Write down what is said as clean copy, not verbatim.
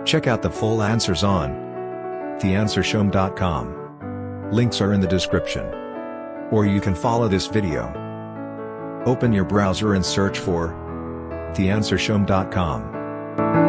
Check out the full answers on Theanswershome.com. Links are in the description. Or you can follow this video. Open your browser and search for Theanswershome.com.